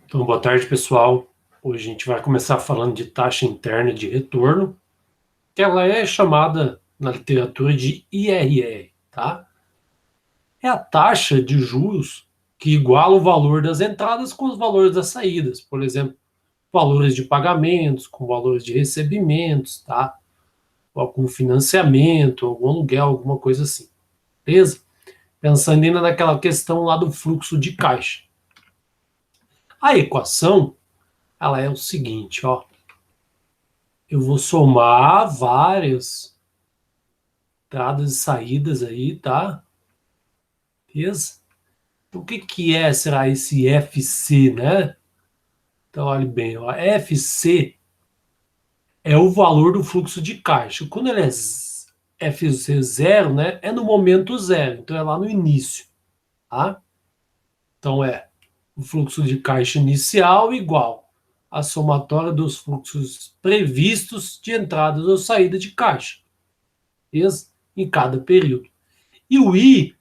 Então, boa tarde, pessoal. Hoje a gente vai começar falando de taxa interna de retorno, que ela é chamada na literatura de IRR, tá? É a taxa de juros que iguala o valor das entradas com os valores das saídas. Por exemplo, valores de pagamentos com valores de recebimentos, tá? Ou algum financiamento, algum aluguel, alguma coisa assim. Beleza? Pensando ainda naquela questão lá do fluxo de caixa. A equação, ela é o seguinte, ó. Eu vou somar várias entradas e saídas aí, tá? Beleza? Então, o que que é, será esse FC, né? Então, olhe bem, ó, FC é o valor do fluxo de caixa. Quando ele é FC zero, né? É no momento zero, então é lá no início, tá? Então, é o fluxo de caixa inicial igual a somatória dos fluxos previstos de entradas ou saída de caixa, beleza? Em cada período. E o I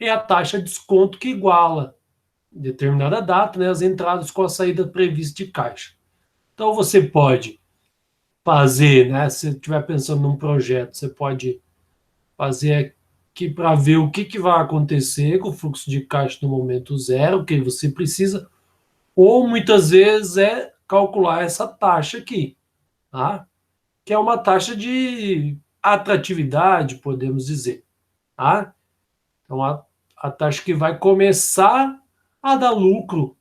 é a taxa de desconto que iguala, em determinada data, né, as entradas com a saída prevista de caixa. Então, você pode fazer, né, se estiver pensando num projeto, você pode fazer aqui para ver o que vai acontecer com o fluxo de caixa no momento zero, que você precisa, ou muitas vezes é calcular essa taxa aqui, tá? Que é uma taxa de atratividade, podemos dizer, tá? Então, a taxa que vai começar a dar lucro.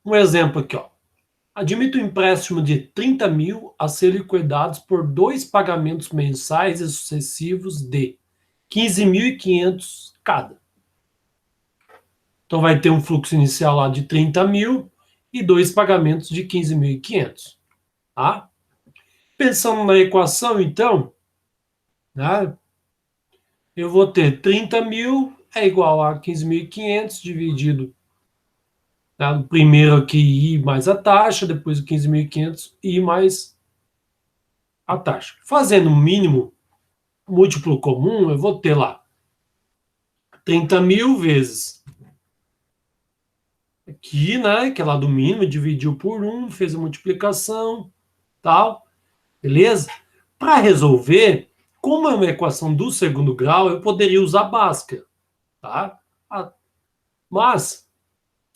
Um exemplo aqui, ó. Admito um empréstimo de 30 mil a ser liquidados por 2 pagamentos mensais e sucessivos de 15.500 cada. Então, vai ter um fluxo inicial lá de 30 mil e 2 pagamentos de 15.500. Tá? Pensando na equação, então, né, eu vou ter 30 mil é igual a 15.500 dividido, tá? O primeiro aqui I mais a taxa, depois o 15.500 I mais a taxa. Fazendo o mínimo múltiplo comum, eu vou ter lá 30 mil vezes aqui, né? Que é lá do mínimo, dividiu por 1, fez a multiplicação, tal, beleza? Para resolver, como é uma equação do segundo grau, eu poderia usar Bhaskara, tá? Mas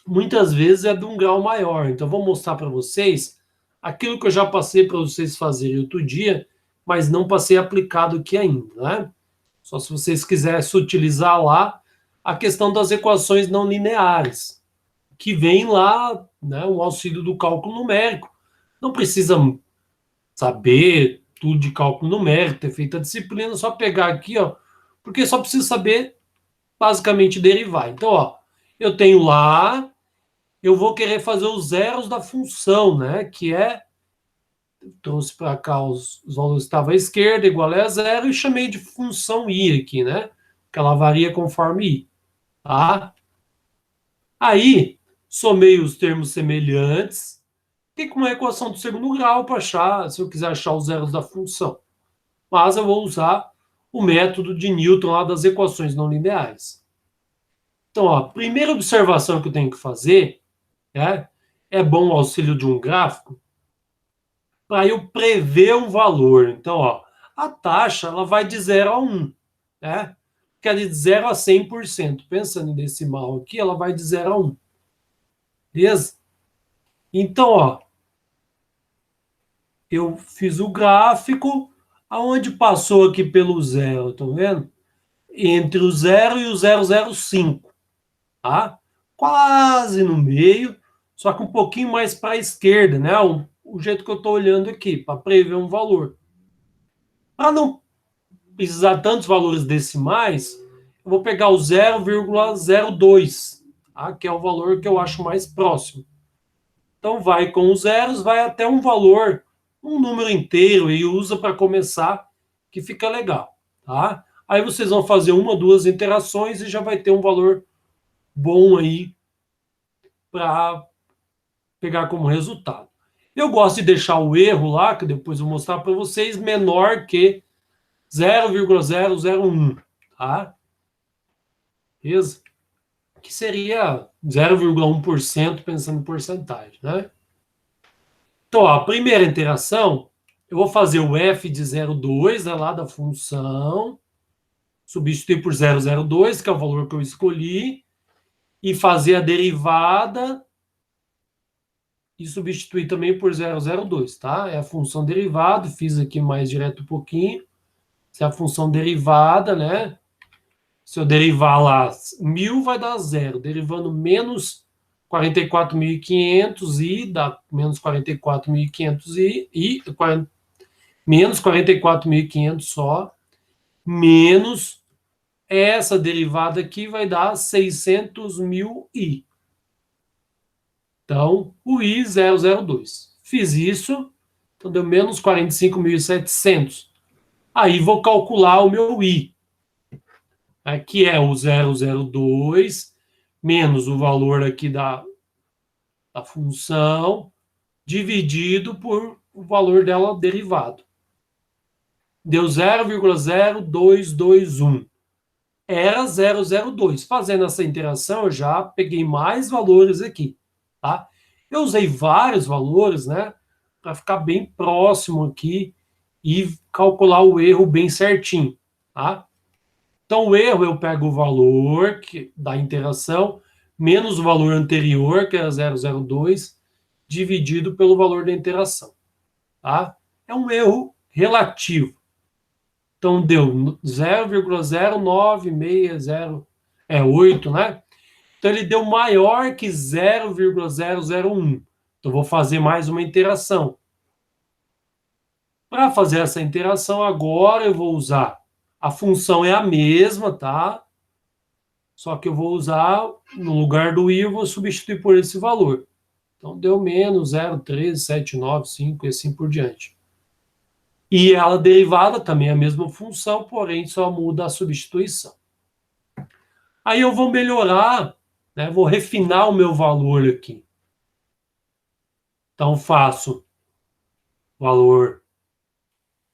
muitas vezes é de um grau maior. Então, vou mostrar para vocês aquilo que eu já passei para vocês fazerem outro dia, mas não passei aplicado aqui ainda, né? Só se vocês quisessem utilizar lá a questão das equações não lineares, que vem lá, né, o auxílio do cálculo numérico. Não precisa saber tudo de cálculo numérico, ter feito a disciplina, só pegar aqui, ó, porque só precisa saber basicamente derivar. Então, ó, eu tenho lá, eu vou querer fazer os zeros da função, né, que é, trouxe para cá os valores estavam à esquerda, igual a zero, e chamei de função i aqui, né, que ela varia conforme i, tá? Aí, somei os termos semelhantes, tem como uma equação do segundo grau para achar, se eu quiser achar os zeros da função. Mas eu vou usar o método de Newton lá das equações não lineares. Então, ó, a primeira observação que eu tenho que fazer, né, é bom o auxílio de um gráfico para eu prever um valor. Então, ó, a taxa ela vai de 0 a 1, né? Que é de 0 a 100%. Pensando em decimal aqui, ela vai de 0 a 1. Beleza? Então, ó, eu fiz o gráfico, aonde passou aqui pelo zero, estão vendo? Entre o 0 e o 0,05, tá? Quase no meio, só que um pouquinho mais para a esquerda, né? O jeito que eu estou olhando aqui, para prever um valor. Para não precisar tantos valores decimais, eu vou pegar o 0,02, tá? Que é o valor que eu acho mais próximo. Então, vai com os zeros, vai até um valor, um número inteiro, e usa para começar, que fica legal, tá? Aí vocês vão fazer uma, duas interações e já vai ter um valor bom aí para pegar como resultado. Eu gosto de deixar o erro lá, que depois eu vou mostrar para vocês, menor que 0,001, tá? Beleza? que seria 0,1% pensando em porcentagem, né? Então, ó, a primeira interação, eu vou fazer o f de 0,2 lá da função, substituir por 0,02, que é o valor que eu escolhi, e fazer a derivada e substituir também por 0,02, tá? É a função derivada, fiz aqui mais direto um pouquinho. Se é a função derivada, né? Se eu derivar lá 1.000, vai dar zero. Derivando menos 44.500 e dá menos 44.500 menos 44.500 só, menos essa derivada aqui vai dar 600.000 i. Então, o i 002. Fiz isso, então deu menos 45.700. Aí vou calcular o meu i. Aqui é o 002 menos o valor aqui da função dividido por o valor dela derivado. Deu 0,0221. Era 002. Fazendo essa interação, eu já peguei mais valores aqui, tá? Eu usei vários valores, né, para ficar bem próximo aqui e calcular o erro bem certinho, tá? Então, o erro, eu pego o valor da interação menos o valor anterior, que era 002, dividido pelo valor da interação, tá? É um erro relativo. Então, deu 0,09608, né? Então, ele deu maior que 0,001. Então, vou fazer mais uma interação. Para fazer essa interação, agora eu vou usar. A função é a mesma, tá? Só que eu vou usar, no lugar do i, eu vou substituir por esse valor. Então, deu menos 0,13795 e assim por diante. E ela derivada também é a mesma função, porém só muda a substituição. Aí eu vou melhorar, né, vou refinar o meu valor aqui. Então, faço o valor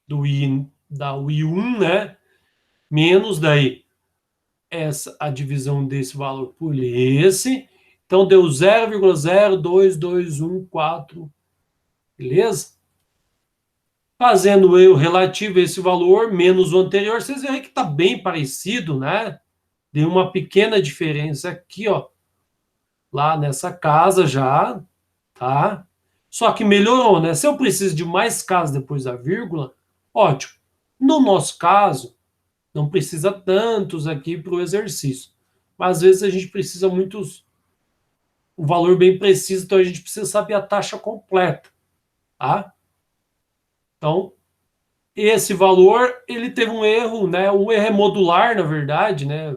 do i, da i1, né, menos daí a divisão desse valor por esse. Então, deu 0,02214, beleza? Fazendo o erro relativo a esse valor menos o anterior, vocês veem que está bem parecido, né? Deu uma pequena diferença aqui, ó, lá nessa casa já, tá? Só que melhorou, né? Se eu preciso de mais casas depois da vírgula, ótimo. No nosso caso, não precisa tantos aqui para o exercício. Mas às vezes a gente precisa muitos, um valor bem preciso, então a gente precisa saber a taxa completa, tá? Então, esse valor, ele teve um erro, né? O erro é modular, na verdade, né?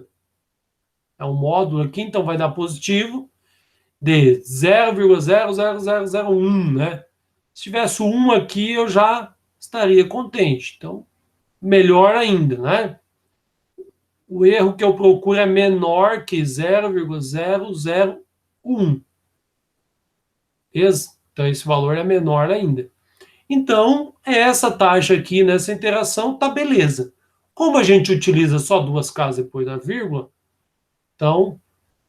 É um módulo aqui, então vai dar positivo de 0,00001, né? Se tivesse 1 aqui, eu já estaria contente. Então, melhor ainda, né? O erro que eu procuro é menor que 0,001. Beleza? Então, esse valor é menor ainda. Então, essa taxa aqui nessa interação tá beleza. Como a gente utiliza só duas casas depois da vírgula, então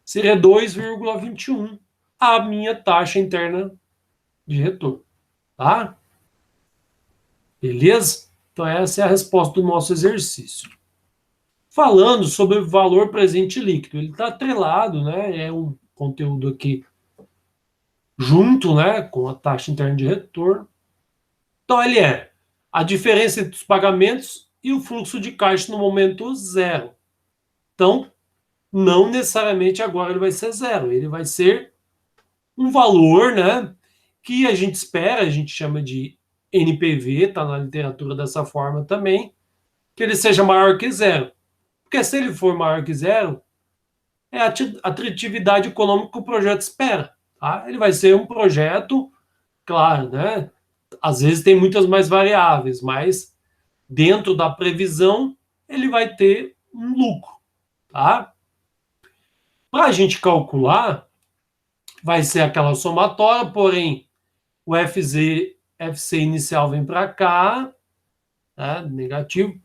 seria 2,21 a minha taxa interna de retorno, tá? Beleza? Então essa é a resposta do nosso exercício. Falando sobre o valor presente líquido, ele está atrelado, né? É um conteúdo aqui junto, né, com a taxa interna de retorno. Então ele é a diferença entre os pagamentos e o fluxo de caixa no momento zero. Então, não necessariamente agora ele vai ser zero, ele vai ser um valor, né, que a gente espera, a gente chama de NPV, está na literatura dessa forma também, que ele seja maior que zero. Porque se ele for maior que zero, é a atratividade econômica que o projeto espera. Tá? Ele vai ser um projeto, claro, né? Às vezes tem muitas mais variáveis, mas dentro da previsão, ele vai ter um lucro. Tá? Para a gente calcular, vai ser aquela somatória, porém, o FC inicial vem para cá, né, negativo,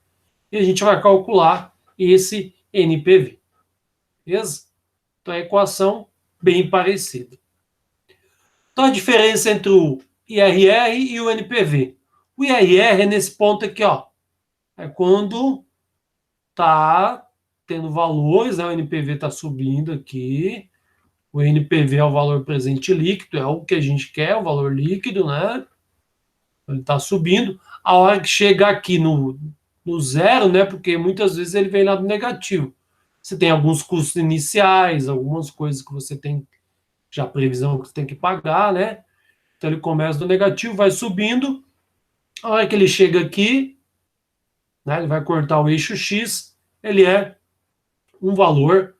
e a gente vai calcular esse NPV. Beleza? Então, a equação bem parecida. Então, a diferença entre o IRR e o NPV. O IRR é nesse ponto aqui, ó. É quando tá tendo valores, né? O NPV está subindo aqui. O NPV é o valor presente líquido, é o que a gente quer, o valor líquido, né? Ele está subindo. A hora que chega aqui no zero, né? Porque muitas vezes ele vem lá do negativo. Você tem alguns custos iniciais, algumas coisas que você tem já previsão que você tem que pagar, né? Então ele começa do negativo, vai subindo. A hora que ele chega aqui, né? Ele vai cortar o eixo X, ele é um valor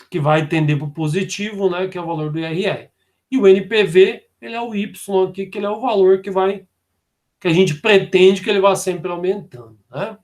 que vai tender para o positivo, né? Que é o valor do IRR. E o NPV, ele é o Y aqui, que ele é o valor que a gente pretende que ele vá sempre aumentando, né?